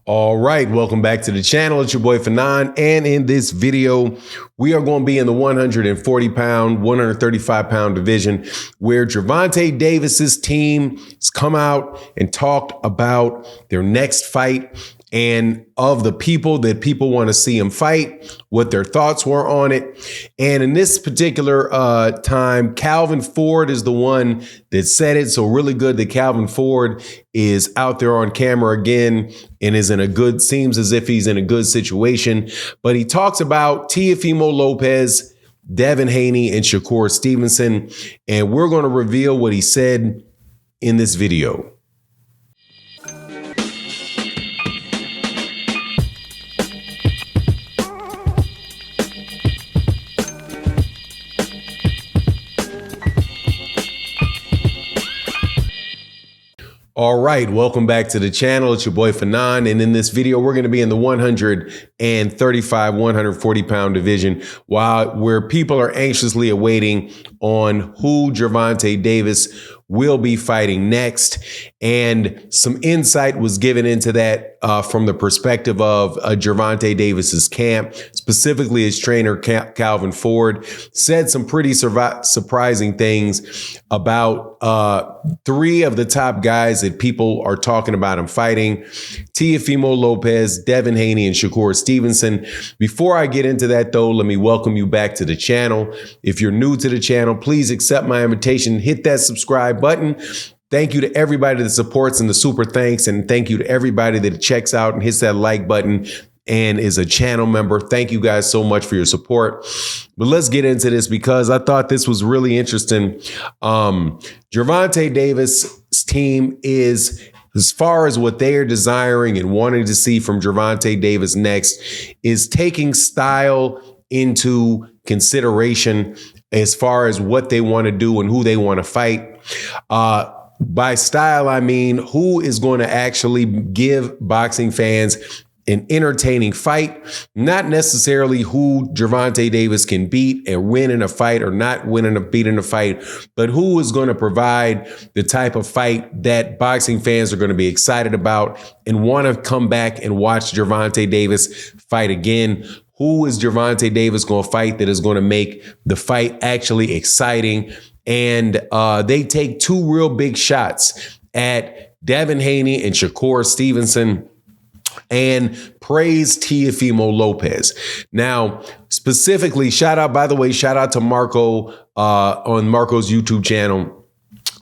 All right, welcome back to the channel. It's your boy Fanon, and in this video, we are going to be in the 140-pound, 135-pound division, where Gervonta Davis's team has come out and talked about their next fight and of the people that people want to see him fight, what their thoughts were on it. And in this particular time, Calvin Ford is the one that said it. So really good that Calvin Ford is out there on camera again and is seems as if he's in a good situation. But he talks about Teofimo Lopez, Devin Haney, and Shakur Stevenson. And we're going to reveal what he said in this video. All right, welcome back to the channel. It's your boy Fanon, and in this video, we're going to be in the 135, 140-pound division, where people are anxiously awaiting on who Gervonta Davis will be fighting next. And some insight was given into that from the perspective of Gervonta Davis's camp, specifically his trainer, Calvin Ford, said some pretty surprising things about three of the top guys that people are talking about him fighting: Teofimo Lopez, Devin Haney, and Shakur Stevenson. Before I get into that, though, let me welcome you back to the channel. If you're new to the channel, please accept my invitation, hit that subscribe button. Thank you to everybody that supports and the super thanks. And thank you to everybody that checks out and hits that like button and is a channel member. Thank you guys so much for your support. But let's get into this because I thought this was really interesting. Gervonta Davis' team is, as far as what they are desiring and wanting to see from Gervonta Davis next, is taking style into consideration as far as what they want to do and who they want to fight. By style, I mean who is going to actually give boxing fans an entertaining fight, not necessarily who Gervonta Davis can beat and win in a fight or not beat in a fight, but who is going to provide the type of fight that boxing fans are going to be excited about and want to come back and watch Gervonta Davis fight again. Who is Gervonta Davis going to fight that is going to make the fight actually exciting? And they take two real big shots at Devin Haney and Shakur Stevenson and praise Teofimo Lopez. Now, specifically, shout out to Marco on Marco's YouTube channel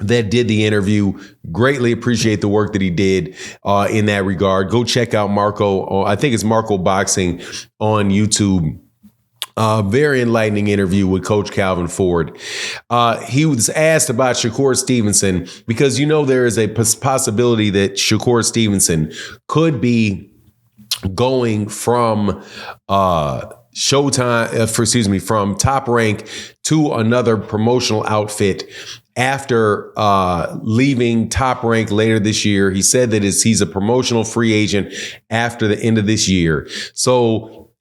that did the interview. Greatly appreciate the work that he did in that regard. Go check out Marco. I think it's Marco Boxing on YouTube. Very enlightening interview with Coach Calvin Ford. He was asked about Shakur Stevenson because, there is a possibility that Shakur Stevenson could be going from from Top Rank to another promotional outfit after leaving Top Rank later this year. He said that he's a promotional free agent after the end of this year.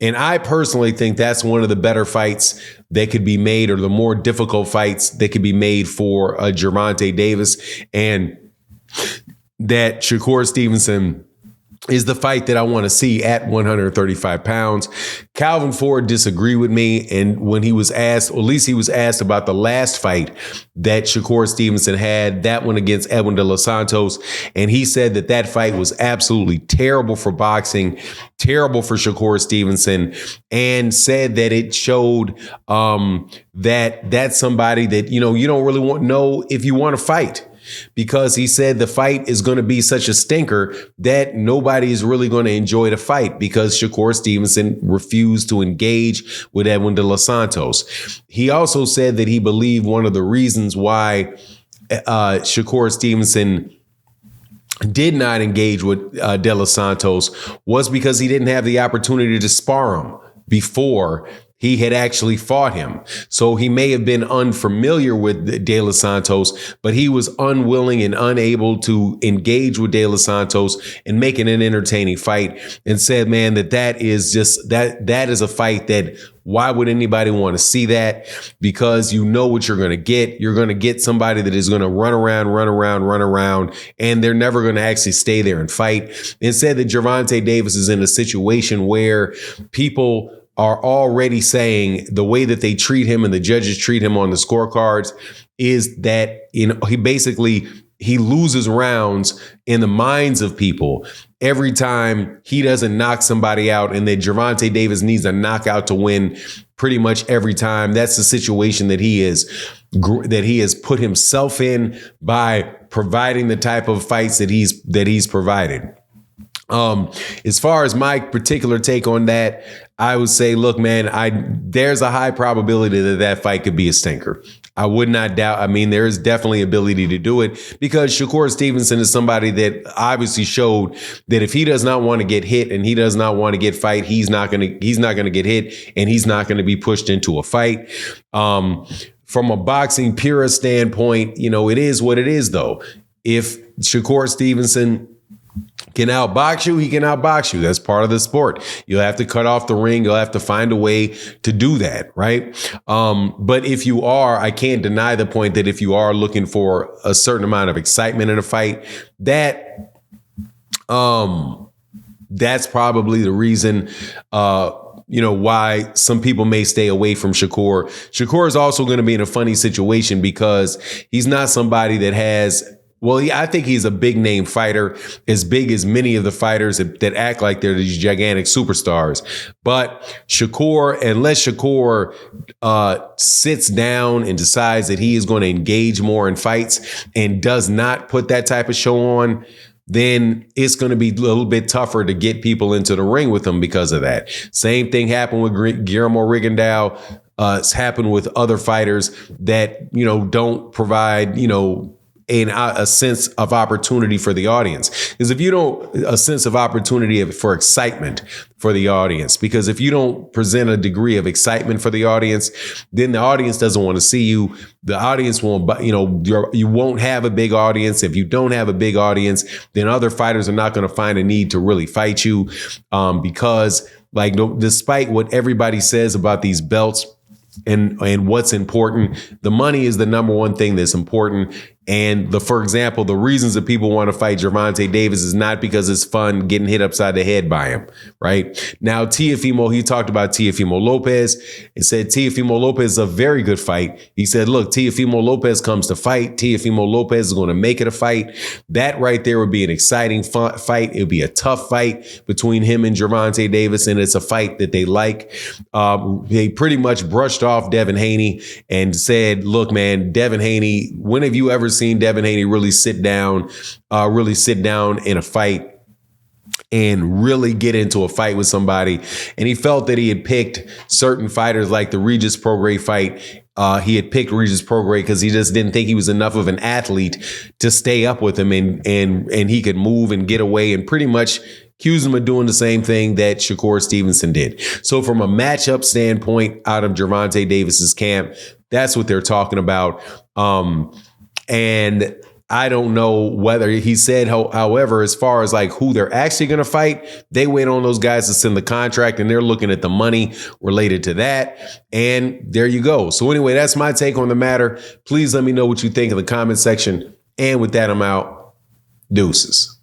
And I personally think that's one of the better fights that could be made, or the more difficult fights that could be made for Gervonta Davis, and that Shakur Stevenson is the fight that I want to see at 135 pounds. Calvin Ford disagreed with me. And when he was asked, or at least he was asked about the last fight that Shakur Stevenson had, that one against Edwin De Los Santos. And he said that fight was absolutely terrible for boxing, terrible for Shakur Stevenson, and said that it showed that that's somebody that, you don't really know if you want to fight. Because he said the fight is going to be such a stinker that nobody is really going to enjoy the fight, because Shakur Stevenson refused to engage with Edwin De Los Santos. He also said that he believed one of the reasons why Shakur Stevenson did not engage with De Los Santos was because he didn't have the opportunity to spar him before he had actually fought him. So he may have been unfamiliar with De Los Santos, but he was unwilling and unable to engage with De Los Santos and make it an entertaining fight, and said, man, that is a fight that why would anybody want to see that? Because you know what you're going to get. You're going to get somebody that is going to run around, and they're never going to actually stay there and fight. And said that Gervonta Davis is in a situation where people are already saying the way that they treat him and the judges treat him on the scorecards is that, he loses rounds in the minds of people every time he doesn't knock somebody out, and that Gervonta Davis needs a knockout to win pretty much every time. That's the situation that he has put himself in by providing the type of fights that he's provided. As far as my particular take on that, I would say, look, man, there's a high probability that fight could be a stinker. I would not doubt. I mean, there is definitely ability to do it, because Shakur Stevenson is somebody that obviously showed that if he does not want to get hit and he does not want to get fight, he's not going to get hit, and he's not going to be pushed into a fight. From a boxing purist standpoint, it is what it is, though. If Shakur Stevenson can outbox you, he can outbox you. That's part of the sport. You'll have to cut off the ring. You'll have to find a way to do that, right? But if you are, I can't deny the point that if you are looking for a certain amount of excitement in a fight, that's probably the reason, why some people may stay away from Shakur. Shakur is also going to be in a funny situation because he's not somebody that has. Well, I think he's a big name fighter, as big as many of the fighters that act like they're these gigantic superstars. But unless Shakur sits down and decides that he is going to engage more in fights and does not put that type of show on, then it's going to be a little bit tougher to get people into the ring with him because of that. Same thing happened with Guillermo Rigondeaux. It's happened with other fighters that, don't provide, a sense of opportunity for the audience. Because if you don't, a sense of opportunity for excitement for the audience, because if you don't present a degree of excitement for the audience, then the audience doesn't want to see you. The audience won't, you won't have a big audience. If you don't have a big audience, then other fighters are not going to find a need to really fight you, because despite what everybody says about these belts, and what's important, the money is the number one thing that's important. And for example, the reasons that people want to fight Gervonta Davis is not because it's fun getting hit upside the head by him, right? Now, he talked about Teofimo Lopez and said Teofimo Lopez is a very good fight. He said, look, Teofimo Lopez comes to fight. Teofimo Lopez is going to make it a fight. That right there would be an exciting fight. It would be a tough fight between him and Gervonta Davis, and it's a fight that they like. They pretty much brushed off Devin Haney and said, look, man, Devin Haney, when have you ever seen Devin Haney really sit down in a fight and really get into a fight with somebody? And he felt that he had picked certain fighters like the Regis Prograis fight. He had picked Regis Prograis because he just didn't think he was enough of an athlete to stay up with him, and he could move and get away, and pretty much accused him of doing the same thing that Shakur Stevenson did. So from a matchup standpoint out of Gervonta Davis's camp, that's what they're talking about. And I don't know whether he said, however, as far as who they're actually going to fight, they wait on those guys to send the contract, and they're looking at the money related to that. And there you go. So anyway, that's my take on the matter. Please let me know what you think in the comment section. And with that, I'm out. Deuces.